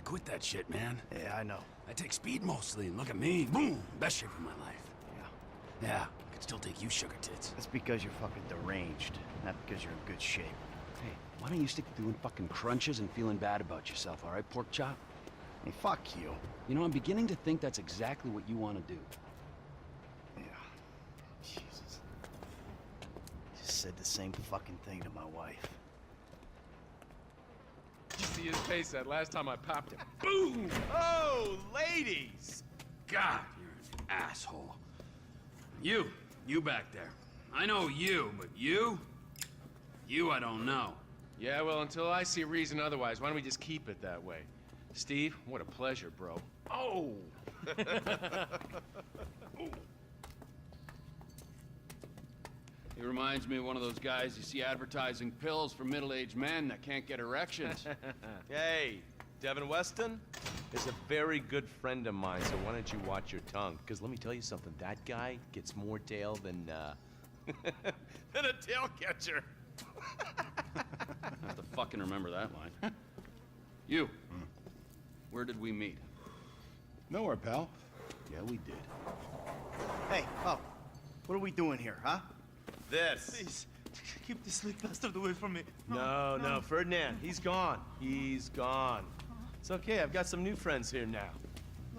quit that shit, man. Yeah, I know. I take speed mostly, and look at me. Boom! Best shape of my life. Yeah. Yeah, I could still take you, sugar tits. That's because you're fucking deranged, not because you're in good shape. Hey, why don't you stick to doing fucking crunches and feeling bad about yourself, all right, pork chop? Hey, fuck you. You know, I'm beginning to think that's exactly what you want to do. Yeah. Jesus. Just said the same fucking thing to my wife. You see his face that last time I popped him. Boom! Oh, ladies! God, you're an asshole. You back there. I know you, but you I don't know. Yeah, well, until I see a reason otherwise, why don't we just keep it that way? Steve, what a pleasure, bro. Oh! He reminds me of one of those guys you see advertising pills for middle-aged men that can't get erections. Hey, Devin Weston is a very good friend of mine, so why don't you watch your tongue? Because let me tell you something, that guy gets more tail than, than a tail catcher. I have to fucking remember that line. You, where did we meet? Nowhere, pal. Yeah, we did. Hey, oh, what are we doing here, huh? This. Please, keep this sleep bastard away from me. No, Ferdinand, he's gone. He's gone. It's okay, I've got some new friends here now.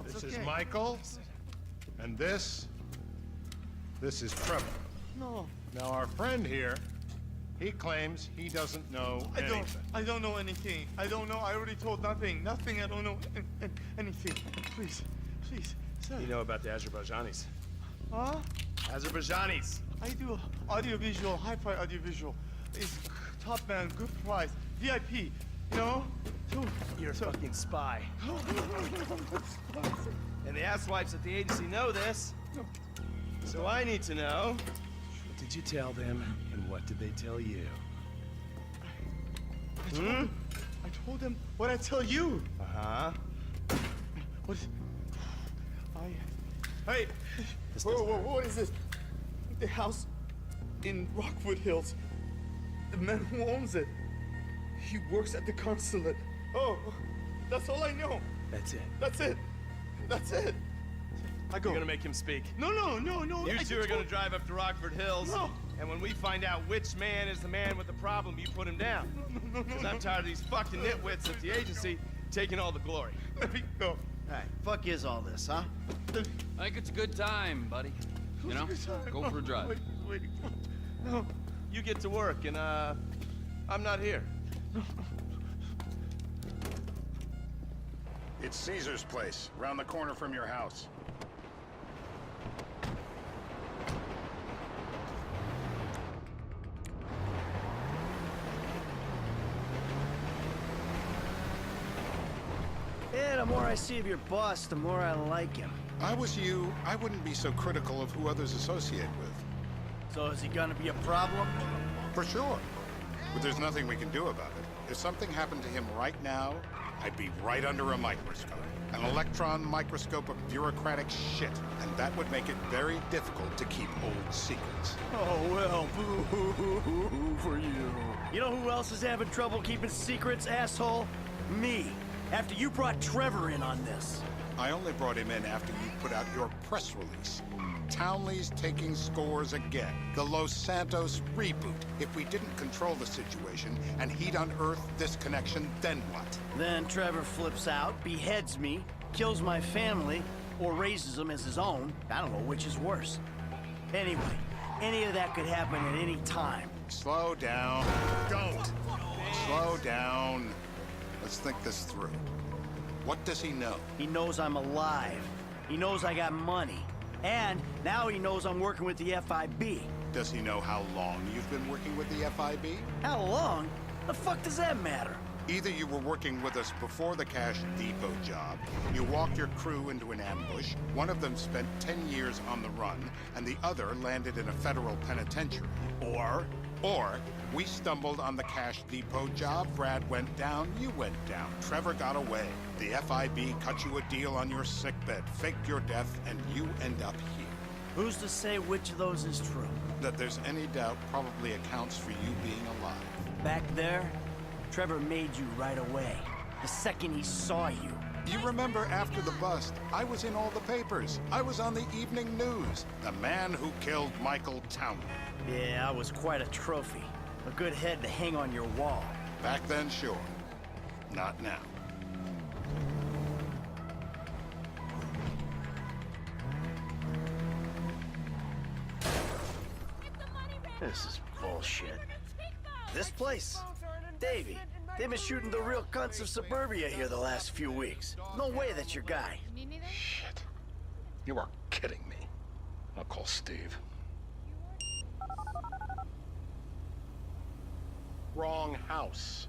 This is Michael, and this is Trevor. No, Now, our friend here, he claims he doesn't know anything. I don't know anything. I don't know. I already told nothing. Nothing. I don't know anything. Please, sir. You know about the Azerbaijanis. Huh? Azerbaijanis. I do audiovisual, hi-fi audiovisual. It's top man, good price, VIP. You know? So, You're a fucking spy. And the asswipes at the agency know this. So I need to know, what did you tell them, and what did they tell you? I told them what I tell you. Uh-huh. What is... Hey! Whoa, what is this? The house in Rockwood Hills. The man who owns it. He works at the consulate. Oh, that's all I know. That's it. That's it. I go. You're gonna make him speak. No. You two are gonna drive up to Rockford Hills. No. And when we find out which man is the man with the problem, you put him down. Because I'm tired of these fucking nitwits at the agency taking all the glory. Let me go. Hey, fuck is all this, huh? I think it's a good time, buddy. You know, go for a drive. Wait. No. You get to work, and I'm not here. It's Caesar's place, around the corner from your house. Yeah, the more I see of your boss, the more I like him. I was you, I wouldn't be so critical of who others associate with. So is he gonna be a problem? For sure. But there's nothing we can do about it. If something happened to him right now, I'd be right under a microscope. An electron microscope of bureaucratic shit. And that would make it very difficult to keep old secrets. Oh, well, boo-hoo-hoo-hoo for you. You know who else is having trouble keeping secrets, asshole? Me. After you brought Trevor in on this. I only brought him in after you put out your press release. Townley's taking scores again. The Los Santos reboot. If we didn't control the situation and he'd unearthed this connection, then what? Then Trevor flips out, beheads me, kills my family, or raises them as his own. I don't know which is worse. Anyway, any of that could happen at any time. Slow down. Don't. Slow down. Let's think this through. What does he know? He knows I'm alive. He knows I got money. And now he knows I'm working with the FIB. Does he know how long you've been working with the FIB? How long? The fuck does that matter? Either you were working with us before the Cash Depot job, you walked your crew into an ambush, one of them spent 10 years on the run, and the other landed in a federal penitentiary. Or we stumbled on the Cash Depot job, Brad went down, you went down, Trevor got away. The FIB cut you a deal on your sickbed, faked your death, and you end up here. Who's to say which of those is true? That there's any doubt probably accounts for you being alive. Back there, Trevor made you right away. the second he saw you. You remember after the bust, I was in all the papers. I was on the evening news. The man who killed Michael Townley. Yeah, I was quite a trophy. A good head to hang on your wall. Back then, sure. Not now. This is bullshit. This place? Davey, they've been shooting the real cunts of suburbia here the last few weeks. No way that's your guy. Shit. You are kidding me. I'll call Steve. Wrong house.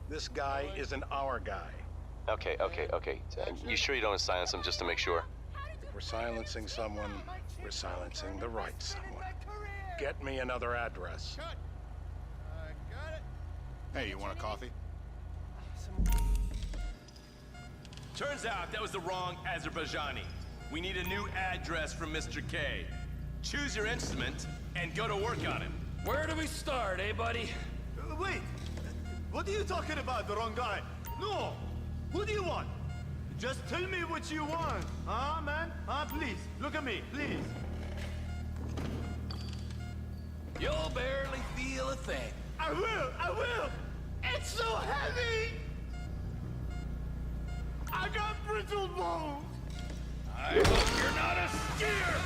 This guy isn't our guy. Okay. You sure you don't silence him just to make sure? If we're silencing someone, we're silencing the right someone. Get me another address. Hey, you want a coffee? Turns out that was the wrong Azerbaijani. We need a new address from Mr. K. Choose your instrument and go to work on it. Where do we start, eh, buddy? Wait! What are you talking about, the wrong guy? No! Who do you want? Just tell me what you want. Huh, man? Huh, please. Look at me, please. You'll barely feel a thing. I will! It's so heavy! I got brittle bones! I hope you're not a skier!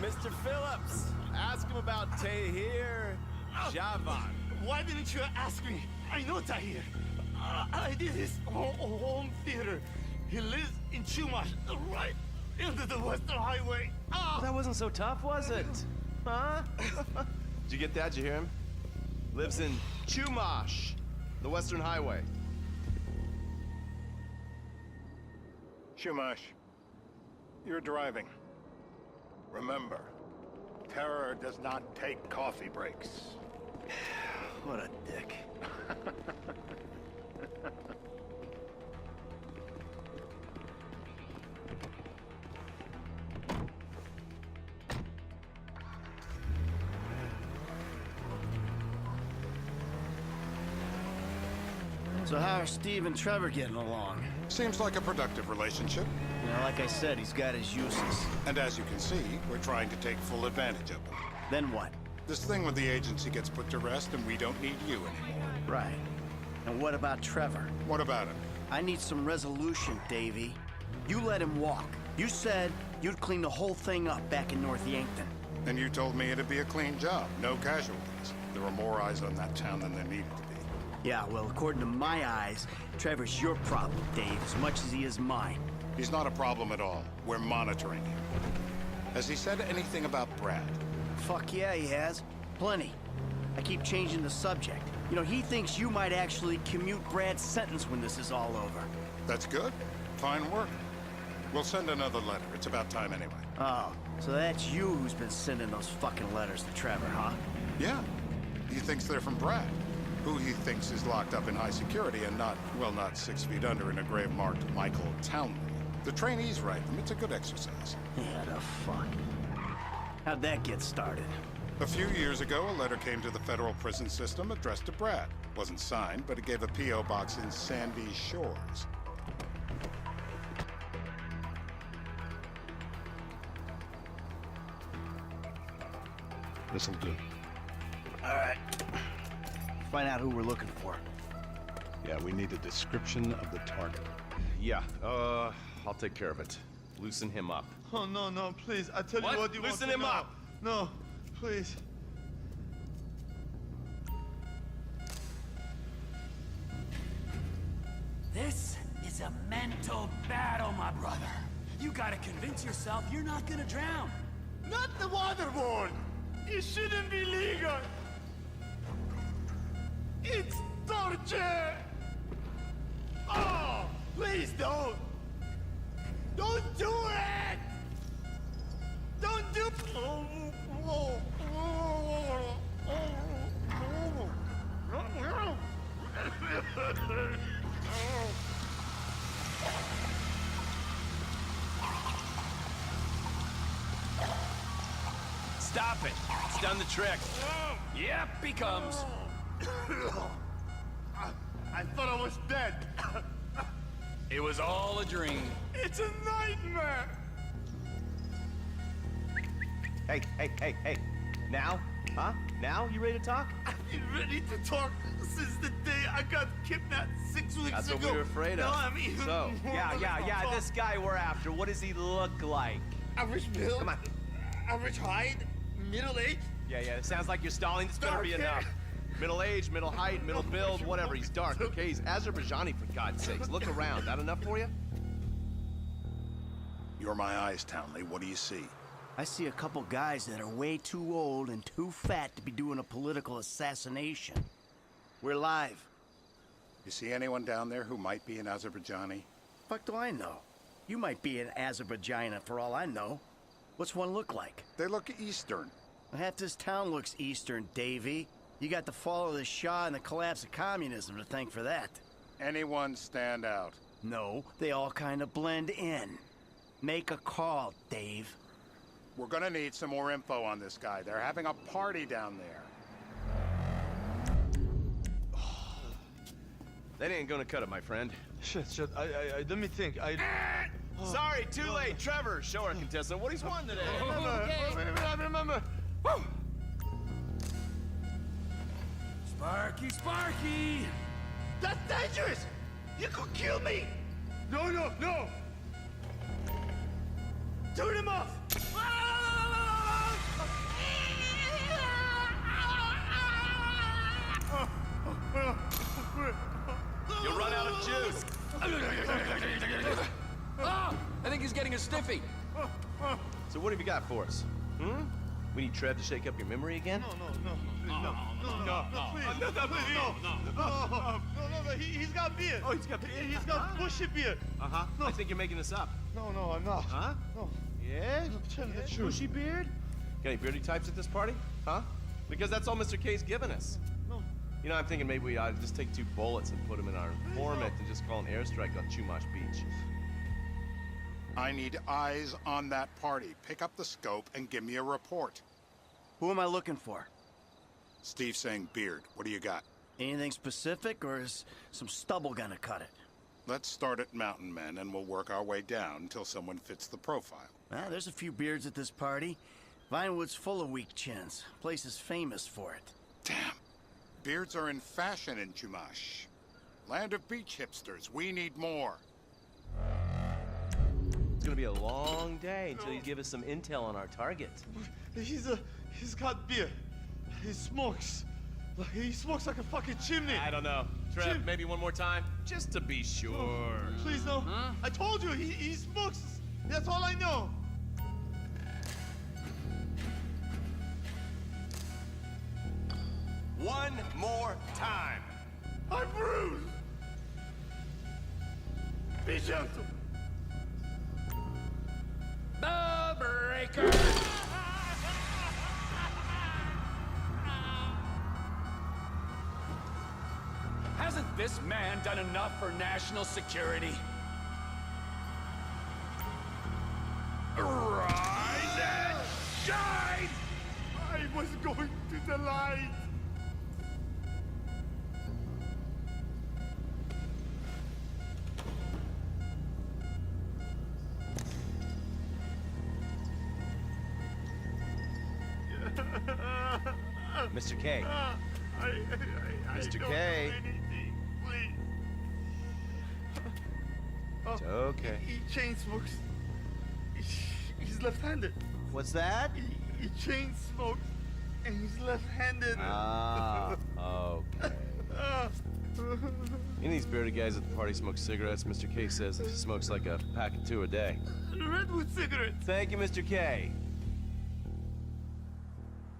Mr. Phillips, ask him about Tahir Javan. Why didn't you ask me? I know Tahir. I did his home theater. He lives in Chumash, right into the Western Highway. That wasn't so tough, was it? Huh? Did you get that? Did you hear him? Lives in Chumash, the Western Highway. Shumash, you're driving. Remember, terror does not take coffee breaks. What a dick. So how are Steve and Trevor getting along? Seems like a productive relationship. You know, like I said, he's got his uses. And as you can see, we're trying to take full advantage of them. Then what? This thing with the agency gets put to rest and we don't need you anymore. Right. And what about Trevor? What about him? I need some resolution, Davey. You let him walk. You said you'd clean the whole thing up back in North Yankton. And you told me it'd be a clean job, no casualties. There were more eyes on that town than there needed to be. Yeah, well, according to my eyes, Trevor's your problem, Dave, as much as he is mine. He's not a problem at all. We're monitoring him. Has he said anything about Brad? Fuck yeah, he has. Plenty. I keep changing the subject. You know, he thinks you might actually commute Brad's sentence when this is all over. That's good. Fine work. We'll send another letter. It's about time anyway. Oh, so that's you who's been sending those fucking letters to Trevor, huh? Yeah. He thinks they're from Brad, who he thinks is locked up in high security and not 6 feet under in a grave marked Michael Townley. The trainees write them. It's a good exercise. Yeah, the fuck. How'd that get started? A few years ago, a letter came to the federal prison system addressed to Brad. Wasn't signed, but it gave a P.O. box in Sandy Shores. This'll do. All right. Find out who we're looking for. Yeah, we need a description of the target. Yeah, I'll take care of it. Loosen him up. Oh, no, please. I tell What? you what you Loosen want to him know. up. No, please. This is a mental battle, my brother. You gotta convince yourself you're not gonna drown. Not the waterboard. It shouldn't be legal. It's torture. Oh, please don't. Don't do it. Don't do. Stop it. It's done the trick. Yep, he comes. I thought I was dead. It was all a dream. It's a nightmare. Hey. Now? Huh? Now? You ready to talk? I've been ready to talk since the day I got kidnapped 6 weeks That's ago. what we were afraid of. No, I'm even So, more ready to yeah, talk. this guy we're after, what does he look like? Average build. Come on. Average height. Middle age. Yeah, it sounds like you're stalling. This better be Okay. enough. Middle age, middle height, middle build, whatever. He's dark, okay? He's Azerbaijani, for God's sakes. Look around. That enough for you? You're my eyes, Townley. What do you see? I see a couple guys that are way too old and too fat to be doing a political assassination. We're live. You see anyone down there who might be an Azerbaijani? Fuck do I know? You might be an Azerbaijani for all I know. What's one look like? They look Eastern. Half this town looks Eastern, Davy. You got the fall of the Shah and the collapse of communism to thank for that. Anyone stand out? No, they all kind of blend in. Make a call, Dave. We're gonna need some more info on this guy. They're having a party down there. That ain't gonna cut it, my friend. Shit. I let me think. Sorry, too late. Trevor, show our contestant what he's won today. I remember. Sparky! That's dangerous. You could kill me. No. Turn him off. You'll run out of juice. Ah! I think he's getting a stiffy. So what have you got for us? We need Trev to shake up your memory again? No, he's got beard. Oh, he's got beard. He's got bushy beard. Uh-huh. I think you're making this up. No, I'm not. Huh? No. Yeah? Tell me the truth. Bushy beard? Got any beardy types at this party? Huh? Because that's all Mr. K's given us. No. You know, I'm thinking maybe we ought to just take 2 bullets and put them in our informant and just call an airstrike on Chumash Beach. I need eyes on that party. Pick up the scope and give me a report. Who am I looking for? Steve's saying beard. What do you got? Anything specific, or is some stubble gonna cut it? Let's start at Mountain Men, and we'll work our way down until someone fits the profile. There's a few beards at this party. Vinewood's full of weak chins. Place is famous for it. Damn. Beards are in fashion in Chumash. Land of beach hipsters. We need more. It's gonna be a long day until you give us some intel on our target. He's got beard. He smokes. He smokes like a fucking chimney. I don't know. Trev, maybe one more time? Just to be sure. Please, no. Huh? I told you, he smokes. That's all I know. One more time. I'm bruised. Be gentle. The breaker! Hasn't this man done enough for national security? Rise and shine! I was going to the light. Mr. K. I Mr. don't K. know anything, please. It's okay. He chain smokes. He's left-handed. What's that? He chain smokes, and he's left-handed. Ah, okay. Any of these bearded guys at the party smoke cigarettes. Mr. K says he smokes like a pack of 2 a day. Redwood cigarettes. Thank you, Mr. K.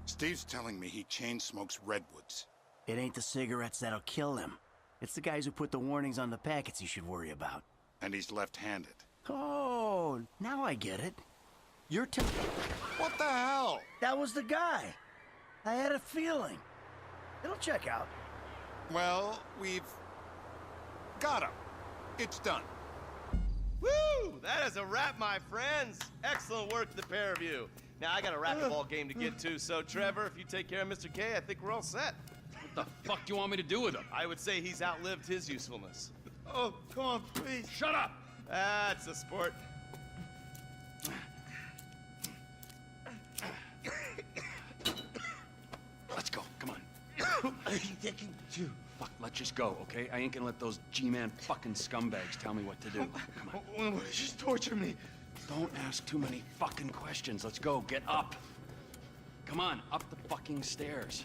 Steve's telling me he chain smokes redwoods. It ain't the cigarettes that'll kill him. It's the guys who put the warnings on the packets he should worry about. And he's left-handed. Oh, now I get it. You're What the hell? That was the guy. I had a feeling. It'll check out. Well, we've got him. It's done. Woo! That is a wrap, my friends. Excellent work, the pair of you. Now, I got a racquetball game to get to, so Trevor, if you take care of Mr. K, I think we're all set. What the fuck do you want me to do with him? I would say he's outlived his usefulness. Oh, come on, please. Shut up! That's a sport. Let's go, come on. Fuck, let's just go, okay? I ain't gonna let those G-Man fucking scumbags tell me what to do. Come on. Just torture me. Don't ask too many fucking questions. Let's go, get up. Come on, up the fucking stairs.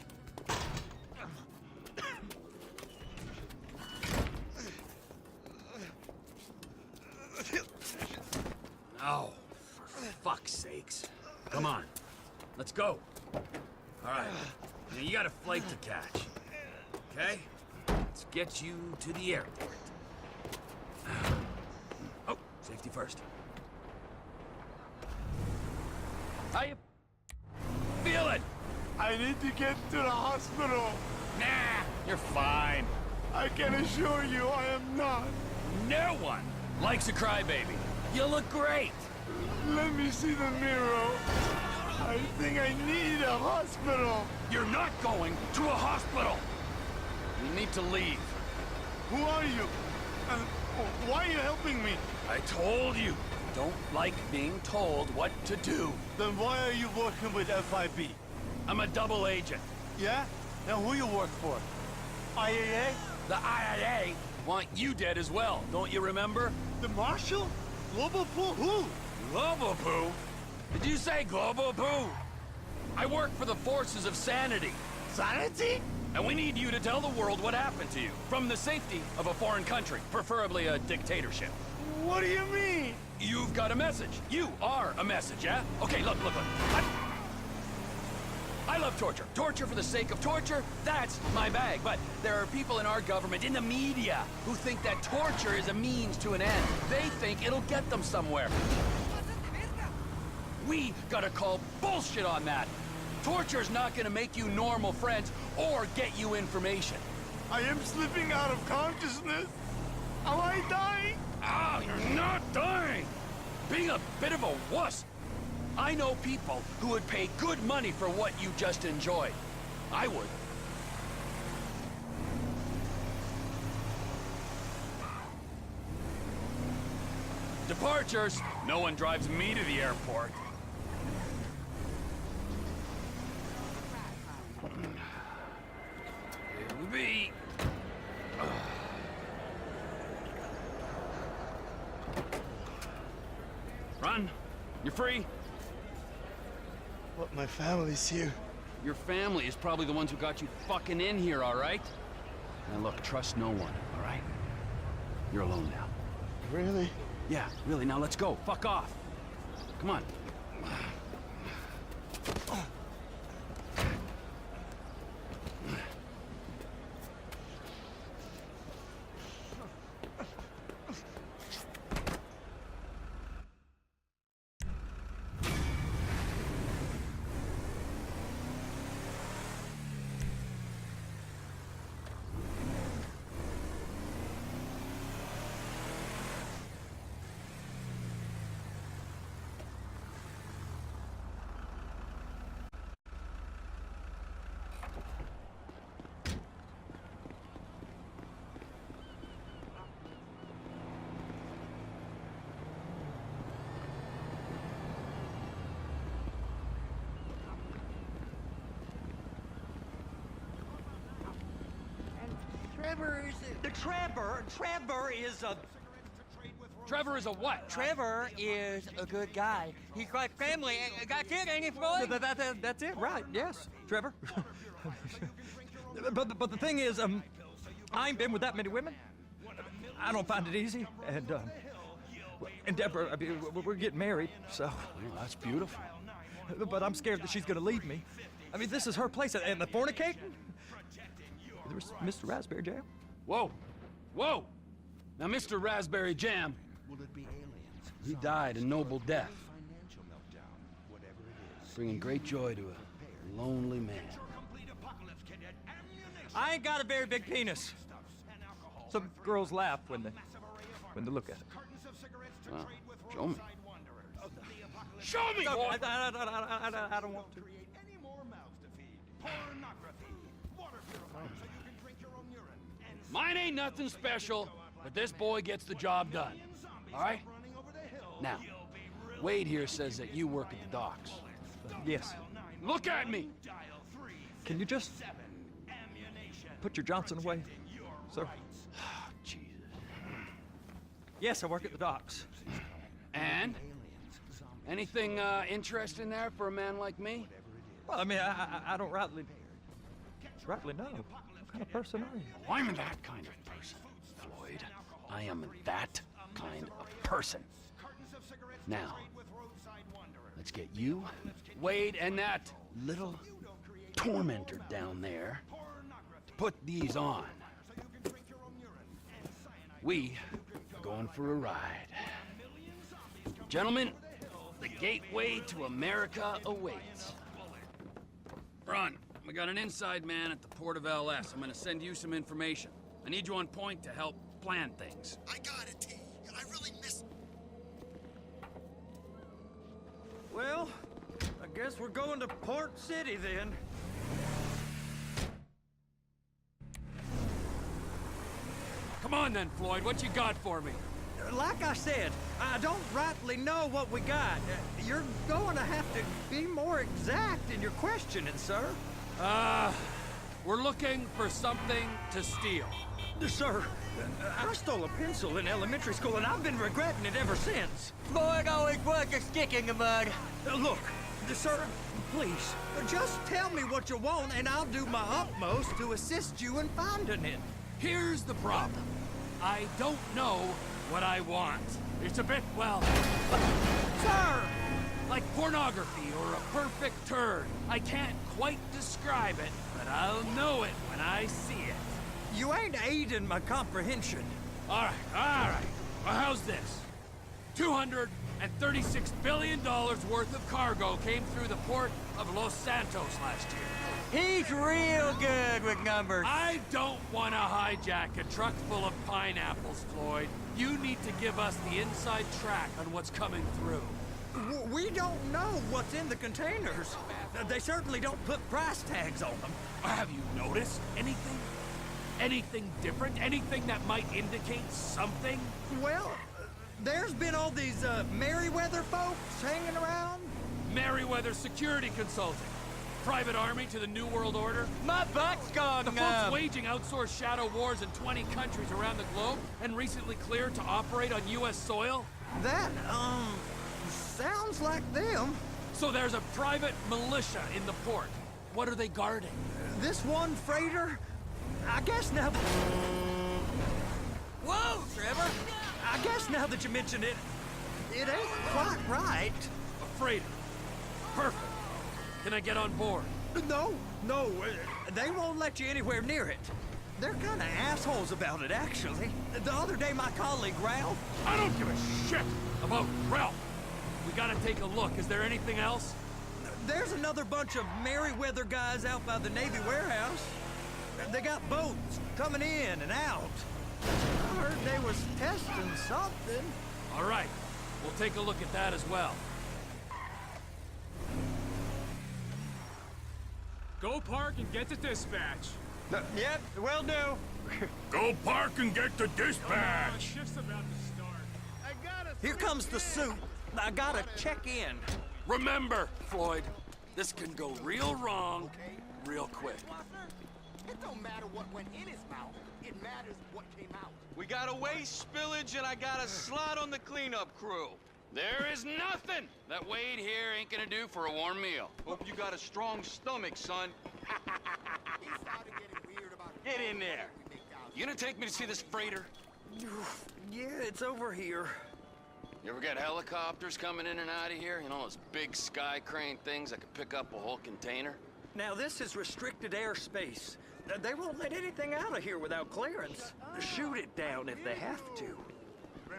Oh, for fuck's sakes. Come on, let's go. All right, now you got a flight to catch, okay? Let's get you to the airport. Oh, safety first. How you feeling? I need to get to the hospital. Nah, you're fine. I can assure you I am not. No one likes a crybaby. You look great. Let me see the mirror. I think I need a hospital. You're not going to a hospital. You need to leave. Who are you? And why are you helping me? I told you. Don't like being told what to do. Then why are you working with FIB? I'm a double agent. Yeah? And who you work for? IAA? The IAA want you dead as well, don't you remember? The Marshal? Global Pool? Who? Global Poo? Did you say Global Poo? I work for the forces of sanity. Sanity? And we need you to tell the world what happened to you. From the safety of a foreign country, preferably a dictatorship. What do you mean? You've got a message. You are a message, yeah? Okay, look. I love torture. Torture for the sake of torture, that's my bag. But there are people in our government, in the media, who think that torture is a means to an end. They think it'll get them somewhere. We gotta call bullshit on that. Torture's not gonna make you normal friends or get you information. I am slipping out of consciousness. Am I dying? Oh, you're not dying! Being a bit of a wuss. I know people who would pay good money for what you just enjoyed. I would. Departures. No one drives me to the airport. Here we be. Run. You're free. But my family's here. Your family is probably the ones who got you fucking in here, all right? Now look, trust no one, all right? You're alone now. Really? Yeah, really, now let's go. Fuck off. Come on. Trevor is a... Trevor is a what? Trevor is a good guy. He's got family, got kid, ain't he, Floyd? That's it, right, yes, Trevor. but the thing is, I ain't been with that many women. I don't find it easy, and Deborah, I mean, we're getting married, so... Well, that's beautiful. But I'm scared that she's gonna leave me. I mean, this is her place, and the fornicating? There's Mr. Raspberry Jam. Whoa. Whoa! Now, Mr. Raspberry Jam, he died a noble death, bringing great joy to a lonely man. I ain't got a very big penis. Some girls laugh when they look at it. Well, show me. Show me, No, boy! I don't want to. Mine ain't nothing special, but this boy gets the job done. All right? Now, Wade here says that you work at the docks. Yes. Look at me! Can you just put your Johnson away, sir? Jesus. Yes, I work at the docks. And? Anything interesting there for a man like me? Well, I mean, I don't rightly know. What kind of person are you? I'm that kind of person, Floyd. I am that kind of person. Now, let's get you, Wade, and that little tormentor down there to put these on. We are going for a ride. Gentlemen, the gateway to America awaits. Ron, we got an inside man at the port of LS. I'm gonna send you some information. I need you on point to help plan things. I got it, T. I really missed... Well, I guess we're going to Port City then. Come on then, Floyd. What you got for me? Like I said, I don't rightly know what we got. You're going to have to be more exact in your questioning, sir. We're looking for something to steal. Sir, I stole a pencil in elementary school, and I've been regretting it ever since. Floyd always worth a stick in the mud. Look, sir, please, just tell me what you want, and I'll do my utmost to assist you in finding it. Here's the problem. I don't know what I want. It's a bit, well... Sir! Like pornography or a perfect turn. I can't quite describe it, but I'll know it when I see it. You ain't aiding my comprehension. All right. Well, how's this? $236 billion worth of cargo came through the port of Los Santos last year. He's real good with numbers. I don't want to hijack a truck full of pineapples, Floyd. You need to give us the inside track on what's coming through. We don't know what's in the containers. They certainly don't put price tags on them. Have you noticed anything? Anything different? Anything that might indicate something? Well, there's been all these Merryweather folks hanging around. Merryweather Security Consulting. Private army to the New World Order. My butt's gone The folks waging outsourced shadow wars in 20 countries around the globe and recently cleared to operate on U.S. soil? That, sounds like them. So there's a private militia in the port. What are they guarding? This one freighter, I guess now that... Whoa, Trevor! I guess now that you mention it, it ain't quite right. A freighter. Perfect. Can I get on board? No, they won't let you anywhere near it. They're kind of assholes about it, actually. The other day, my colleague, Ralph... I don't give a shit about Ralph. We gotta take a look. Is there anything else? There's another bunch of Merryweather guys out by the Navy warehouse. They got boats coming in and out. I heard they was testing something. All right. We'll take a look at that as well. Go park and get to dispatch. Yep, will do. Go park and get to dispatch. Shift's about to start. Here comes the suit. I gotta check in. Remember, Floyd, this can go real wrong real quick. It don't matter what went in his mouth. It matters what came out. We got a waste spillage and I got a slot on the cleanup crew. There is nothing that Wade here ain't gonna do for a warm meal. Hope you got a strong stomach, son. He started getting weird about Get in there. You gonna take me to see this freighter? Yeah, it's over here. You ever get helicopters coming in and out of here? You know, those big sky crane things that could pick up a whole container? Now, this is restricted airspace. They won't let anything out of here without clearance. Shoot it down if they have to.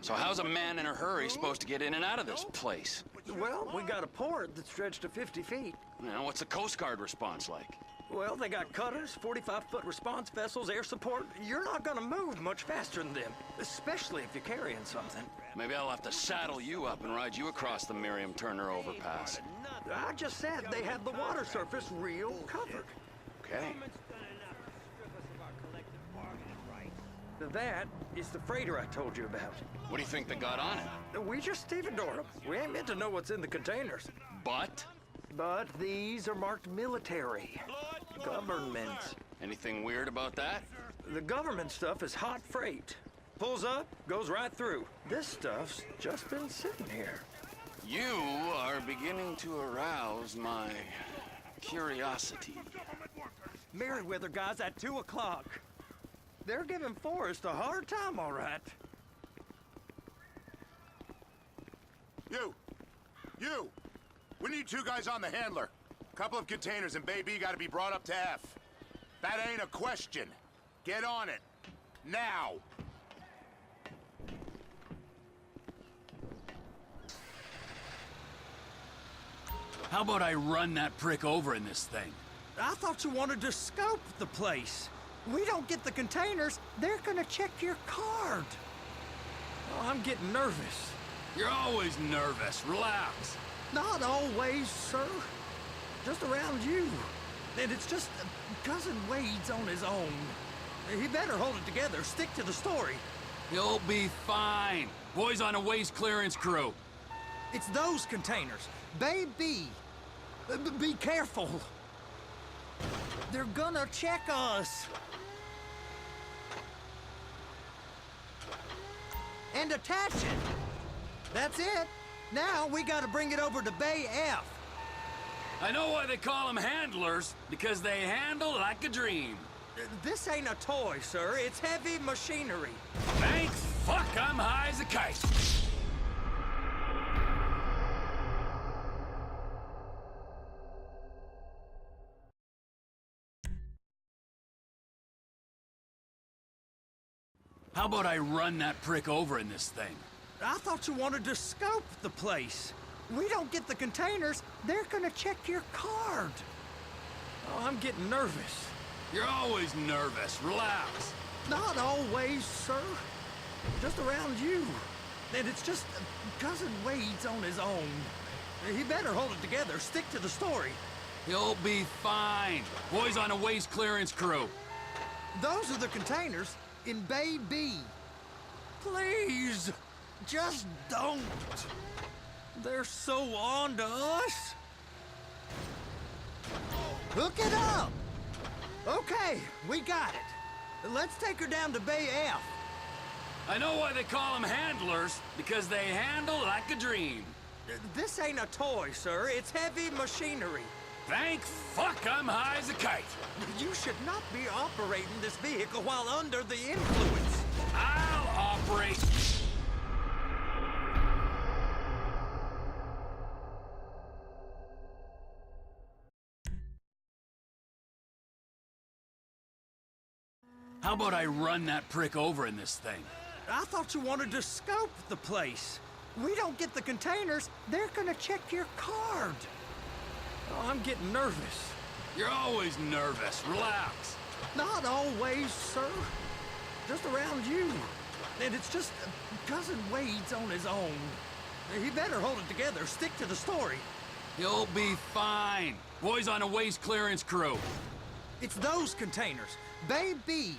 So how's a man in a hurry supposed to get in and out of this place? Well, we got a port that's stretched to 50 feet. You know, what's the Coast Guard response like? Well, they got cutters, 45-foot response vessels, air support. You're not gonna move much faster than them, especially if you're carrying something. Maybe I'll have to saddle you up and ride you across the Miriam Turner overpass. I just said they had the water surface real covered. Okay. That is the freighter I told you about. What do you think they got on it? We just stevedored them. We ain't meant to know what's in the containers. But? But these are marked military. Government. Anything weird about that? The government stuff is hot freight. Pulls up, goes right through. This stuff's just been sitting here. You are beginning to arouse my curiosity. Merriweather guys at 2 o'clock. They're giving Forrest a hard time, all right. You! We need 2 guys on the handler. Couple of containers and Bay B gotta be brought up to F. That ain't a question. Get on it. Now! How about I run that prick over in this thing? I thought you wanted to scope the place. We don't get the containers, they're gonna check your card. Oh, I'm getting nervous. You're always nervous. Relax. Not always, sir. Just around you. And it's just Cousin Wade's on his own. He better hold it together, stick to the story. He'll be fine. Boys on a waste clearance crew. It's those containers. Bay B. Be careful. They're gonna check us. And attach it. That's it. Now we gotta bring it over to Bay F. I know why they call them handlers, because they handle like a dream. This ain't a toy, sir. It's heavy machinery. Thank fuck I'm high as a kite. How about I run that prick over in this thing? I thought you wanted to scope the place. We don't get the containers, they're gonna check your card. Oh, I'm getting nervous. You're always nervous. Relax. Not always, sir. Just around you. And it's just Cousin Wade's on his own. He better hold it together, stick to the story. He'll be fine. Boys on a waste clearance crew. Those are the containers in Bay B. Please, just don't. They're so on to us. Hook it up. Okay, we got it. Let's take her down to Bay F. I know why they call them handlers, because they handle like a dream. This ain't a toy, sir. It's heavy machinery. Thank fuck I'm high as a kite. You should not be operating this vehicle while under the influence. I'll operate. How about I run that prick over in this thing? I thought you wanted to scope the place. We don't get the containers, they're gonna check your card. Oh, I'm getting nervous. You're always nervous. Relax. Not always, sir. Just around you. And it's just Cousin Wade's on his own. He better hold it together, stick to the story. He'll be fine. Boys on a waste clearance crew. It's those containers. Bay B.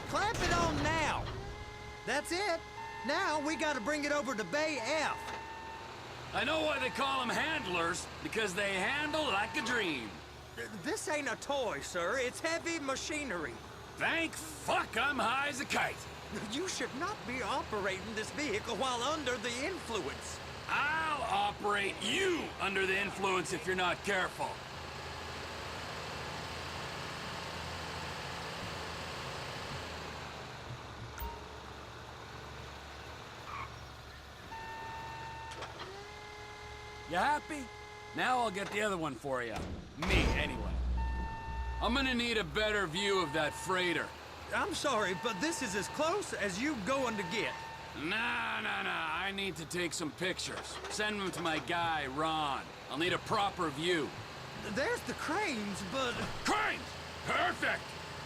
Clamp it on now. That's it. Now we gotta bring it over to Bay F. I know why they call them handlers, because they handle like a dream. This ain't a toy, sir. It's heavy machinery. Thank fuck I'm high as a kite. You should not be operating this vehicle while under the influence. I'll operate you under the influence if you're not careful. You happy? Now I'll get the other one for you. Me, anyway. I'm gonna need a better view of that freighter. I'm sorry, but this is as close as you going to get. Nah. I need to take some pictures. Send them to my guy, Ron. I'll need a proper view. There's the cranes, but... Cranes! Perfect!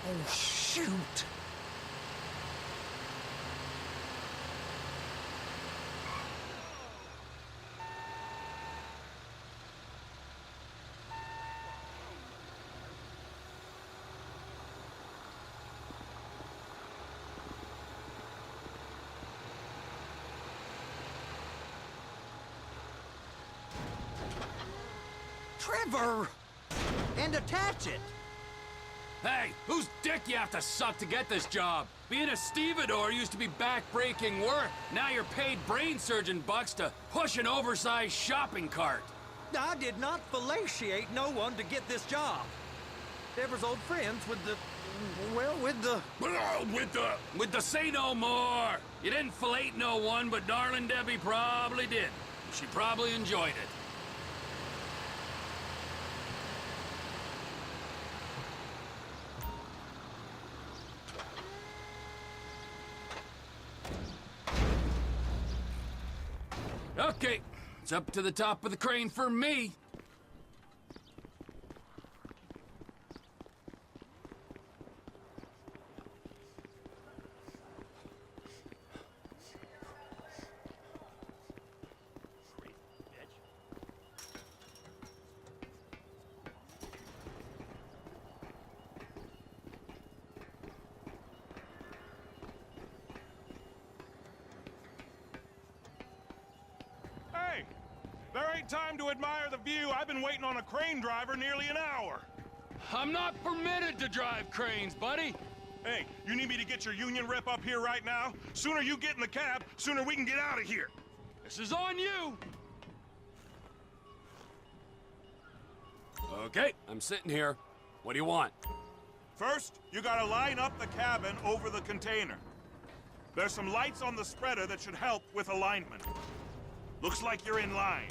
Oh, shoot. Trevor! And attach it! Hey, whose dick you have to suck to get this job? Being a stevedore used to be back-breaking work. Now you're paid brain surgeon bucks to push an oversized shopping cart. I did not fellatiate no one to get this job. Trevor's old friends with the... well, with the... With the say no more. You didn't fillet no one, but darling Debbie probably did. She probably enjoyed it. Okay, it's up to the top of the crane for me. Hey! There ain't time to admire the view. I've been waiting on a crane driver nearly an hour. I'm not permitted to drive cranes, buddy. Hey, you need me to get your union rep up here right now? Sooner you get in the cab, sooner we can get out of here. This is on you. Okay, I'm sitting here. What do you want? First, you gotta line up the cabin over the container. There's some lights on the spreader that should help with alignment. Looks like you're in line.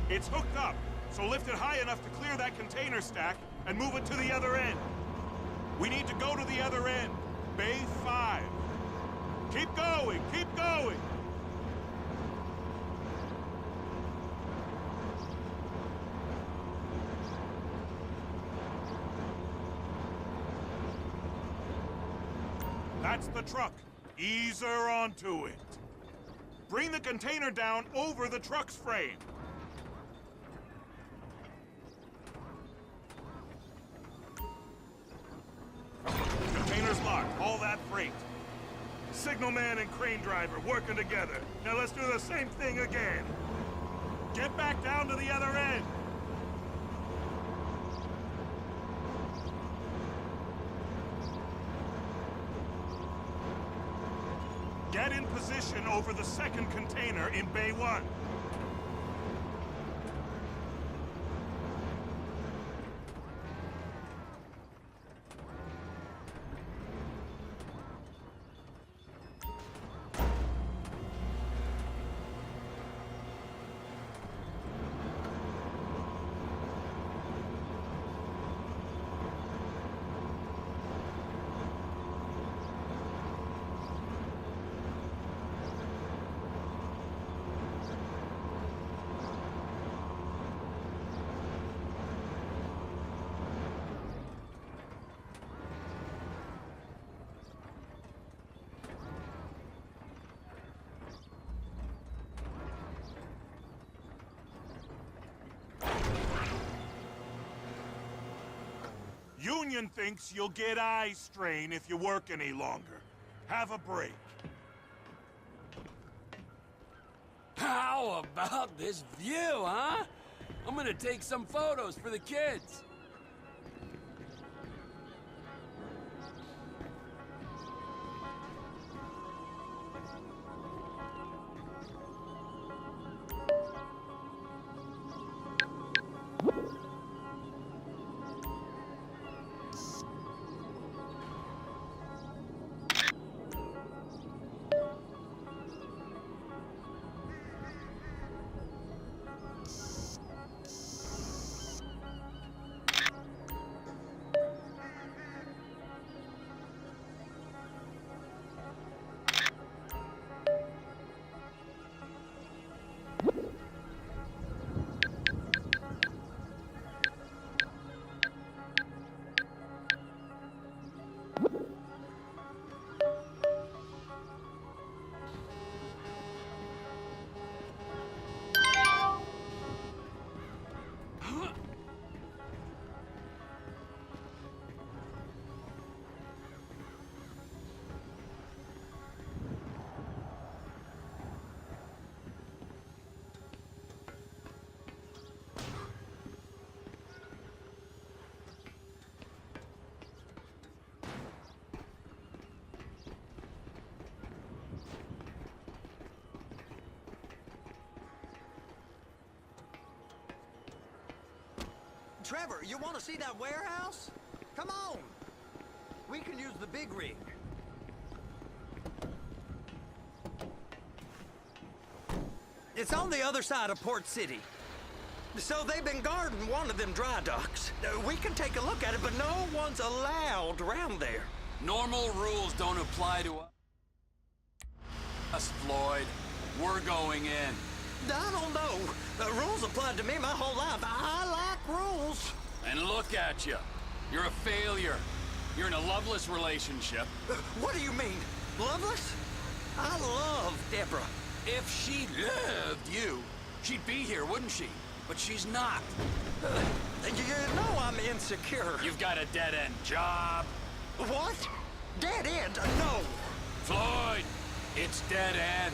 It's hooked up, so lift it high enough to clear that container stack and move it to the other end. We need to go to the other end. Bay 5. Keep going, keep going! That's the truck. Ease her onto it. Bring the container down over the truck's frame. Container's locked. All that freight. Signalman and crane driver working together. Now let's do the same thing again. Get back down to the other end. Get in position over the second container in Bay 1. Union thinks you'll get eye strain if you work any longer. Have a break. How about this view, huh? I'm gonna take some photos for the kids. Trevor, you want to see that warehouse? Come on. We can use the big rig. It's on the other side of Port City. So they've been guarding one of them dry docks. We can take a look at it, but no one's allowed around there. Normal rules don't apply to us, Floyd. We're going in. I don't know. The rules applied to me my whole life. I like rules. And look at you. You're a failure. You're in a loveless relationship. What do you mean? Loveless? I love Deborah. If she loved you, she'd be here, wouldn't she? But she's not. You know I'm insecure. You've got a dead-end job. What? Dead end? No. Floyd, it's dead end.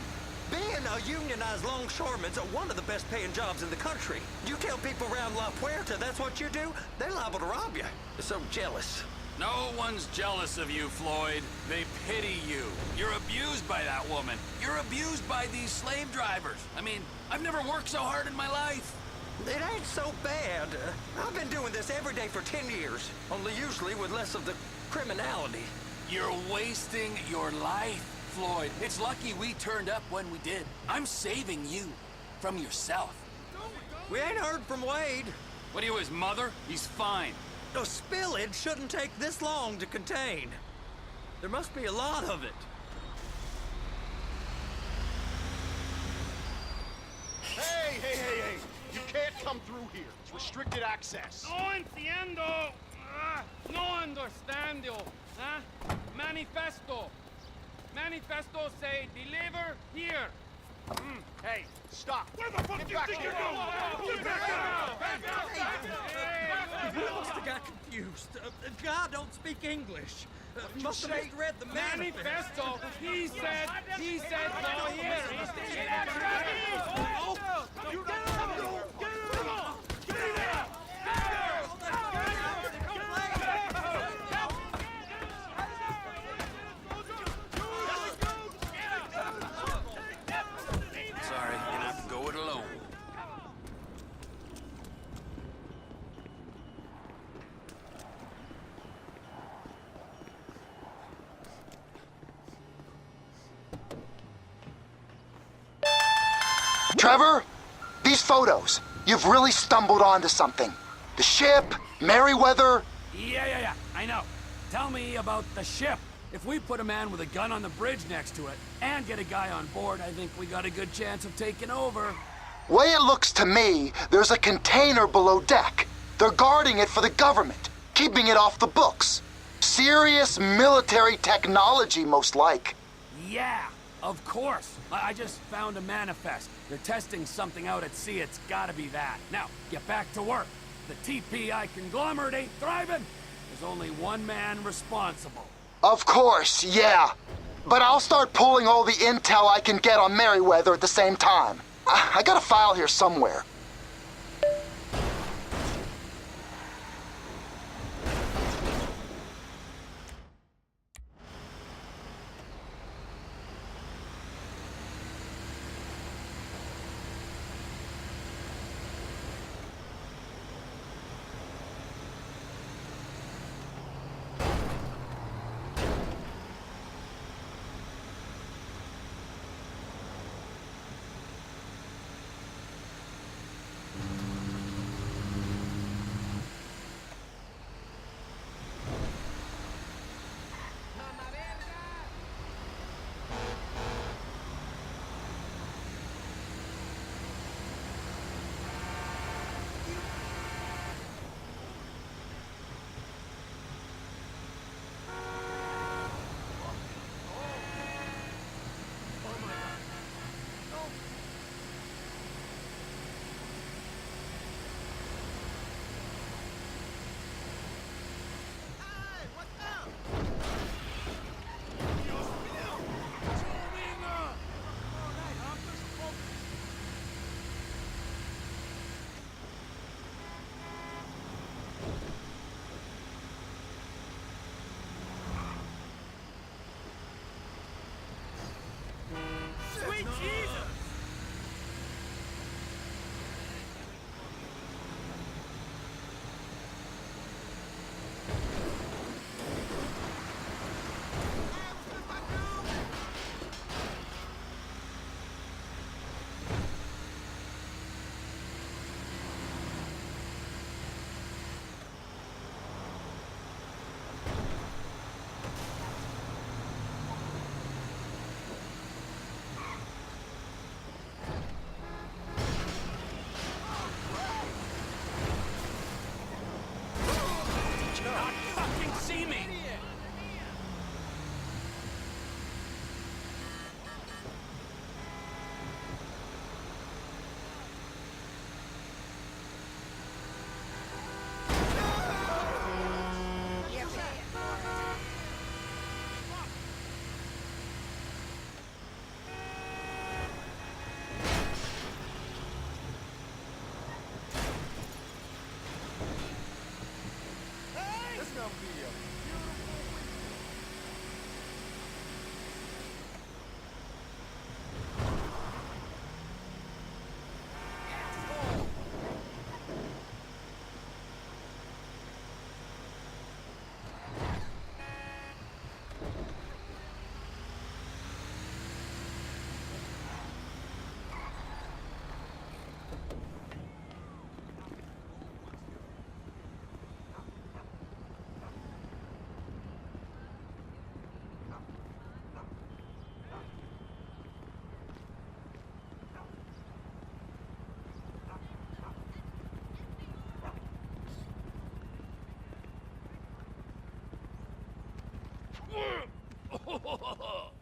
Being a unionized longshoreman's one of the best paying jobs in the country. You tell people around La Puerta that's what you do, they're liable to rob you. They're so jealous. No one's jealous of you, Floyd. They pity you. You're abused by that woman. You're abused by these slave drivers. I mean, I've never worked so hard in my life. It ain't so bad. I've been doing this every day for 10 years, only usually with less of the criminality. You're wasting your life, Floyd. It's lucky we turned up when we did. I'm saving you from yourself. We ain't heard from Wade. What are you, his mother? He's fine. A spillage shouldn't take this long to contain. There must be a lot of it. Hey! You can't come through here. It's restricted access. No entiendo. No understando. Huh? Manifesto. Manifesto say deliver here. Hey, stop. Where the fuck do you think you're going? Get back out! I must have got confused. God don't speak English. Must have misread the manifesto. He said no here. Sorry, you're gonna have to go it alone. Trevor, these photos, you've really stumbled onto something. The ship, Merryweather. Yeah, I know. Tell me about the ship. If we put a man with a gun on the bridge next to it and get a guy on board, I think we got a good chance of taking over. Way it looks to me, there's a container below deck. They're guarding it for the government, keeping it off the books. Serious military technology, most like. Yeah, of course. I just found a manifest. They're testing something out at sea. It's gotta be that. Now, get back to work. The TPI conglomerate ain't thriving. There's only one man responsible. Of course, yeah. But I'll start pulling all the intel I can get on Merryweather at the same time. I got a file here somewhere.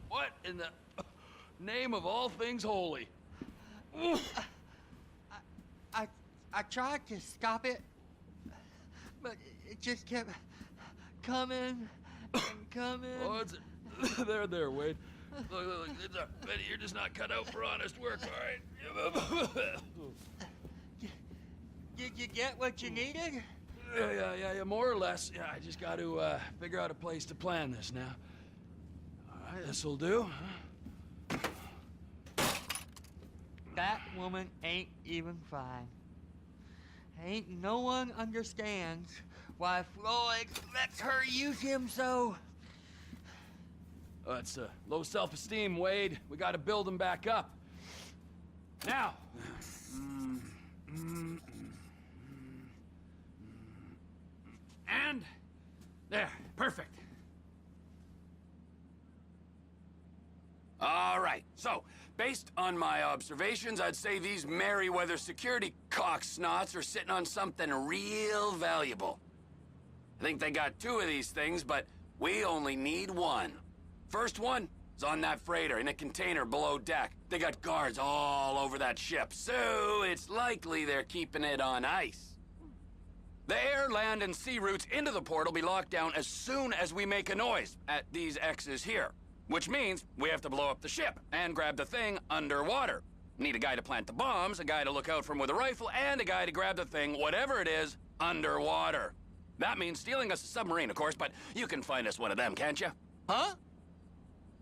What in the name of all things holy? I tried to stop it, but it just kept coming and coming. Oh, it's there, Wade. Look, Betty, you're just not cut out for honest work, all right? Did you get what you needed? Yeah, more or less. Yeah, I just got to figure out a place to plan this now. All right, this'll do. That woman ain't even fine. Ain't no one understands why Floyd lets her use him so. It's low self-esteem, Wade. We got to build him back up. Now. And there, perfect. All right, so based on my observations, I'd say these Merryweather security cocksnots are sitting on something real valuable. I think they got 2 of these things, but we only need 1. First one is on that freighter in a container below deck. They got guards all over that ship, so it's likely they're keeping it on ice. The air, land, and sea routes into the port will be locked down as soon as we make a noise at these X's here. Which means we have to blow up the ship and grab the thing underwater. Need a guy to plant the bombs, a guy to look out for him with a rifle, and a guy to grab the thing, whatever it is, underwater. That means stealing us a submarine, of course, but you can find us one of them, can't you? Huh?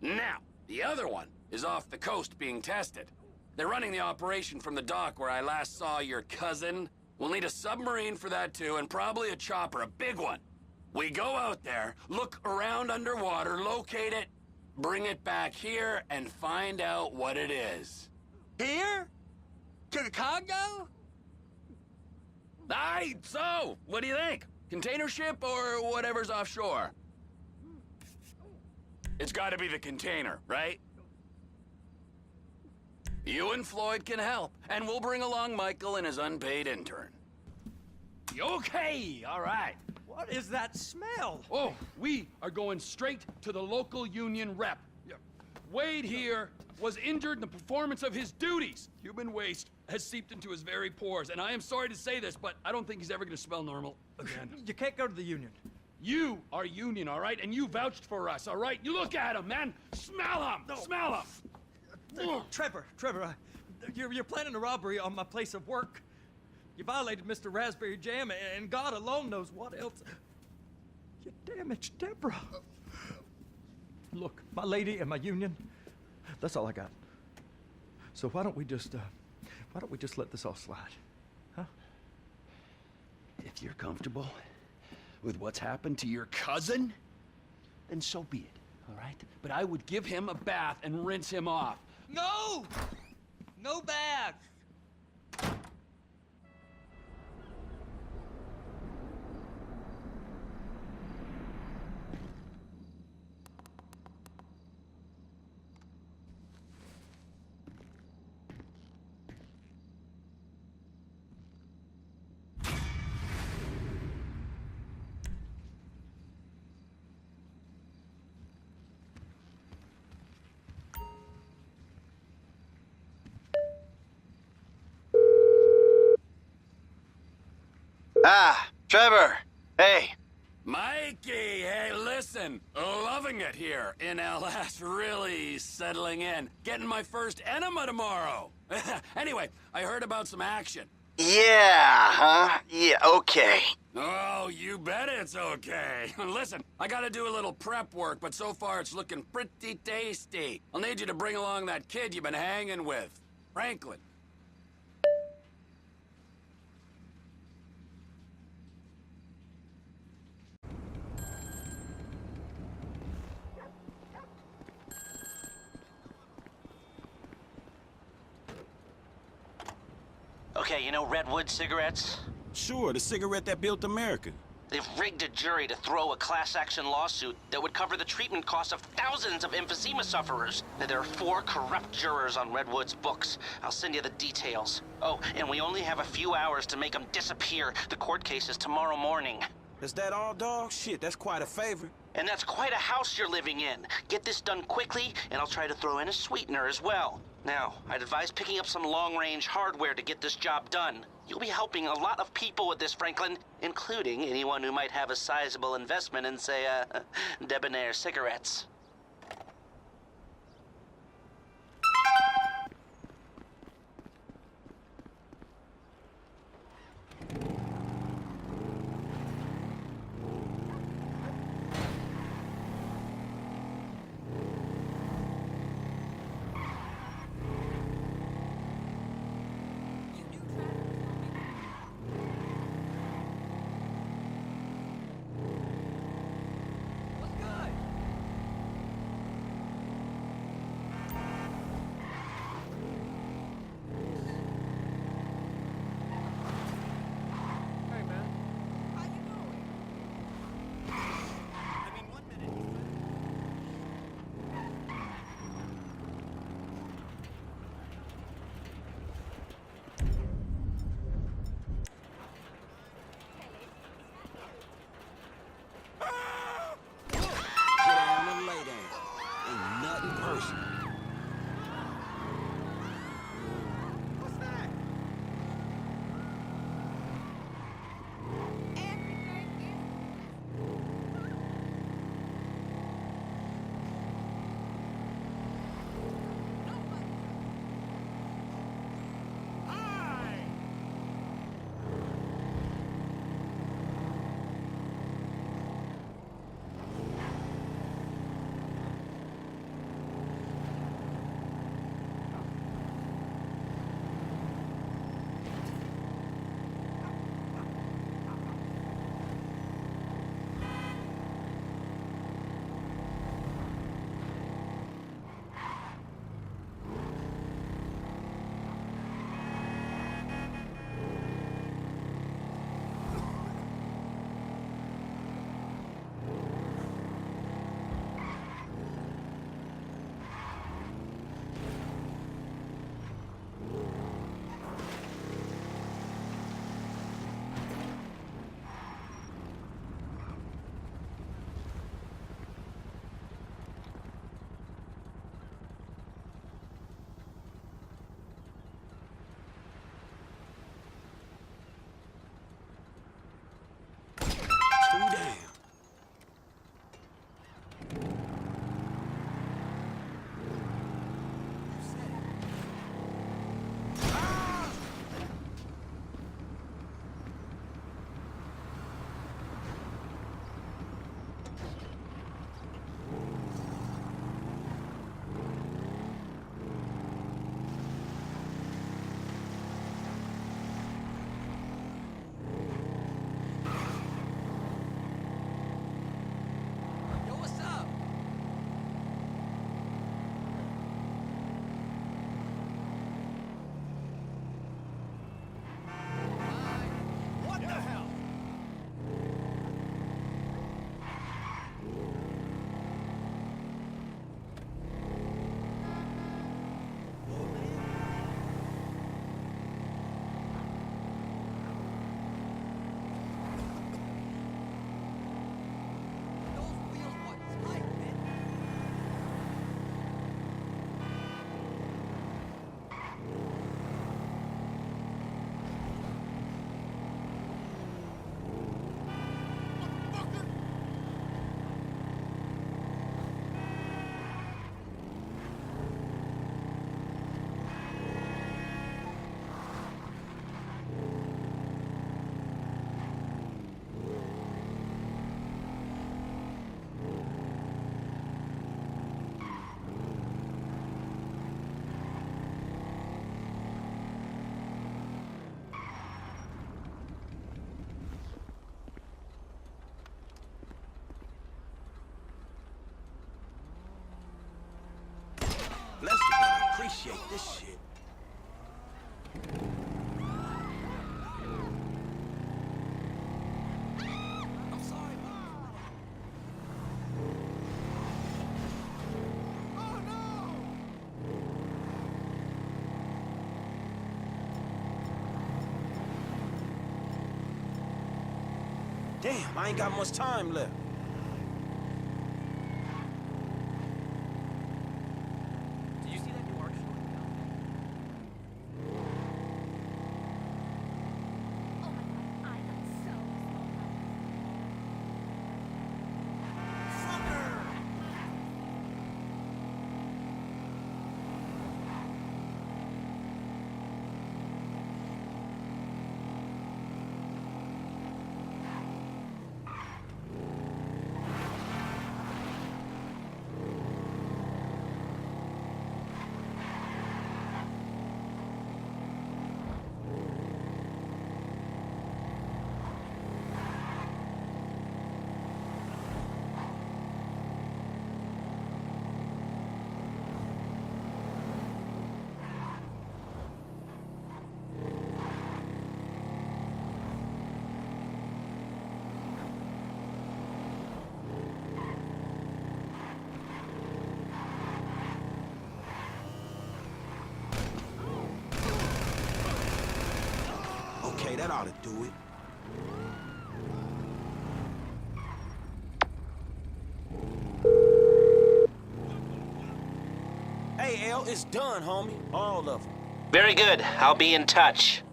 Now, the other one is off the coast being tested. They're running the operation from the dock where I last saw your cousin. We'll need a submarine for that too, and probably a chopper, a big one. We go out there, look around underwater, locate it, bring it back here, and find out what it is. Here? To the Congo? Aye, so, what do you think? Container ship or whatever's offshore? It's gotta be the container, right? You and Floyd can help, and we'll bring along Michael and his unpaid intern. Okay, all right. What is that smell? Oh, we are going straight to the local union rep. Wade here was injured in the performance of his duties. Human waste has seeped into his very pores, and I am sorry to say this, but I don't think he's ever gonna smell normal again. You can't go to the union. You are union, all right? And you vouched for us, all right? You look at him, man. Smell him. No. Smell him. Trevor, you're planning a robbery on my place of work. You violated Mr. Raspberry Jam, and God alone knows what else. You damaged Deborah. Look, my lady and my union, that's all I got. So why don't we just let this all slide, huh? If you're comfortable with what's happened to your cousin, then so be it, all right? But I would give him a bath and rinse him off. No! No bath! Ah, Trevor. Hey. Mikey, hey, listen. Loving it here in LS. Really settling in. Getting my first enema tomorrow. Anyway, I heard about some action. Yeah, huh? Yeah, okay. Oh, you bet it's okay. Listen, I gotta do a little prep work, but so far it's looking pretty tasty. I'll need you to bring along that kid you've been hanging with, Franklin. Okay, you know Redwood cigarettes? Sure, the cigarette that built America. They've rigged a jury to throw a class action lawsuit that would cover the treatment costs of thousands of emphysema sufferers. Now, there are 4 corrupt jurors on Redwood's books. I'll send you the details. Oh, and we only have a few hours to make them disappear. The court case is tomorrow morning. Is that all, dog? Shit, that's quite a favor. And that's quite a house you're living in. Get this done quickly, and I'll try to throw in a sweetener as well. Now, I'd advise picking up some long-range hardware to get this job done. You'll be helping a lot of people with this, Franklin, including anyone who might have a sizable investment in, say, debonair cigarettes. appreciate this shit. I'm sorry, Mom. Oh no! Damn, I ain't got much time left. Did you see that new art show? Oh my god, I got so Okay, that ought to do it. Hey, L, it's done, homie. All of them. Very good. I'll be in touch.